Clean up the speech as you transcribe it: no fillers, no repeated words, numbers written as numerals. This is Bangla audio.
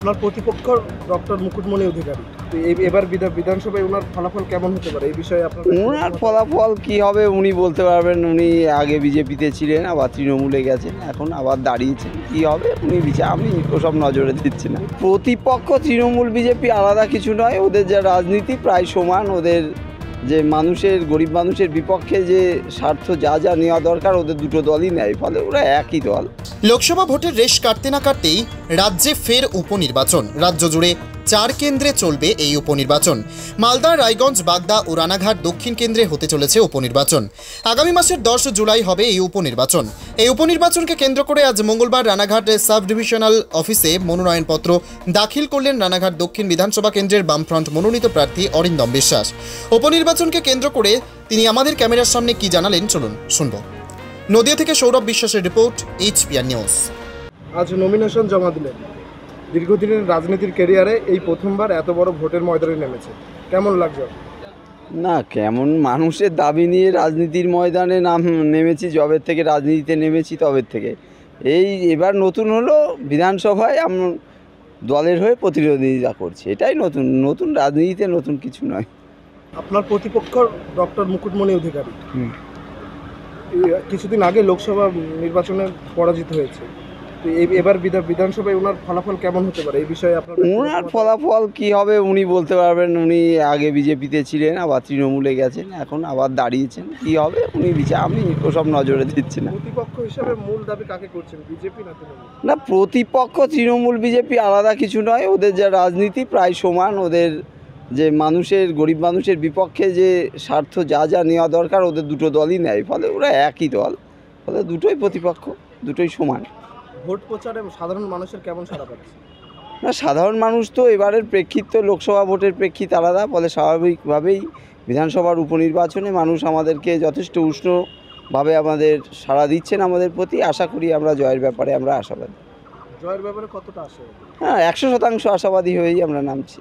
আপনার প্রতিপক্ষ ডক্টর মুকুটমণি অধিকারী, তো এবার বিধানসভায় ওনার ফলাফল কেমন হতে পারে এই বিষয়ে আপনার ওনার ফলাফল কি হবে উনি বলতে পারবেন। উনি আগে বিজেপিতে ছিলেন, আবার তৃণমূলে গেছেন, এখন আবার দাঁড়িয়েছেন। কি হবে উনি আমি ওসব নজরে দিচ্ছি না। প্রতিপক্ষ তৃণমূল বিজেপি আলাদা কিছু নয়, ওদের যা রাজনীতি প্রায় সমান। ওদের যে মানুষের, গরিব মানুষের বিপক্ষে যে স্বার্থ যা নেওয়া দরকার ওদের দুটো দলই নেয়, ফলে ওরা একই দল। লোকসভা ভোটের রেশ কাটতে না কাটতেই রাজ্যে ফের উপনির্বাচন। রাজ্য জুড়ে 4 কেন্দ্রে চলবে এই উপনির্বাচন। মালদা, রায়গঞ্জ, বাগদা ও রানাঘাট দক্ষিণ কেন্দ্রে হতে চলেছে উপনির্বাচন। আগামী মাসের 10 জুলাই হবে এই উপনির্বাচন। এই উপনির্বাচনকে কেন্দ্র করে আজ মঙ্গলবার রানাঘাট সাব ডিভিশনাল অফিসে মনোনয়নপত্র দাখিল করলেন রানাঘাট দক্ষিণ বিধানসভা কেন্দ্রের বামফ্রন্ট মনোনীত প্রার্থী অরিন্দম বিশ্বাস। উপনির্বাচনকে কেন্দ্র করে তিনি আমাদের ক্যামেরার সামনে কি জানালেন চলুন শুনব। নদিয়া থেকে সৌরভ বিশ্বাসের রিপোর্ট, HPR নিউজ। আজ নমিনেশন জমা দিলেন। দীর্ঘদিনের রাজনীতির ক্যারিয়ারে এই প্রথমবার এত বড় ভোটের ময়দানে নেমেছে, কেমন লাগছে? না, কেমন মানুষের দাবি নিয়ে রাজনীতির ময়দানে নেমেছি, জবের থেকে রাজনীতিতে নেমেছি তবের থেকে। এবার নতুন হলো বিধানসভায় দলের হয়ে প্রতিদ্বন্দ্বিতা করছি, এটাই নতুন রাজনীতিতে নতুন কিছু নয়। আপনার প্রতিপক্ষ ডক্টর মুকুটমণি অধিকারী কিছুদিন আগে লোকসভা নির্বাচনে পরাজিত হয়েছে, তো এবার বিধানসভায় ওনার ফলাফল কেমন হতে পারে এই বিষয়ে আপনার ওনার ফলাফল কি হবে উনি বলতে পারবেন। উনি আগে বিজেপিতে ছিলেন, আবার তৃণমূলে গেছেন, এখন আবার দাঁড়িয়েছেন। কি হবে উনি আমি ওসব নজরে দিচ্ছি না। প্রতিপক্ষ হিসেবে মূল দাবি কাকে করছেন, বিজেপি না তৃণমূল? না, প্রতিপক্ষ তৃণমূল বিজেপি আলাদা কিছু নয়, ওদের যা রাজনীতি প্রায় সমান। ওদের যে মানুষের, গরিব মানুষের বিপক্ষে যে স্বার্থ যা নেওয়া দরকার ওদের দুটো দলই নেয়, ফলে ওরা একই দল, ফলে দুটোই প্রতিপক্ষ, দুটোই সমান। ভোট প্রচারে সাধারণ মানুষের কেমন সাড়া পাচ্ছে? না, সাধারণ মানুষ তো এবারের প্রেক্ষিত লোকসভা ভোটের প্রেক্ষিত আলাদা, ফলে স্বাভাবিকভাবেই বিধানসভার উপনির্বাচনে মানুষ আমাদেরকে যথেষ্ট উষ্ণভাবে আমাদের সাড়া দিচ্ছেন আমাদের প্রতি। আশা করি আমরা জয়ের ব্যাপারে আমরা আশাবাদী। জয়ের ব্যাপারে কতটা আশা? হ্যাঁ, 100% আশাবাদী হয়েই আমরা নামছি।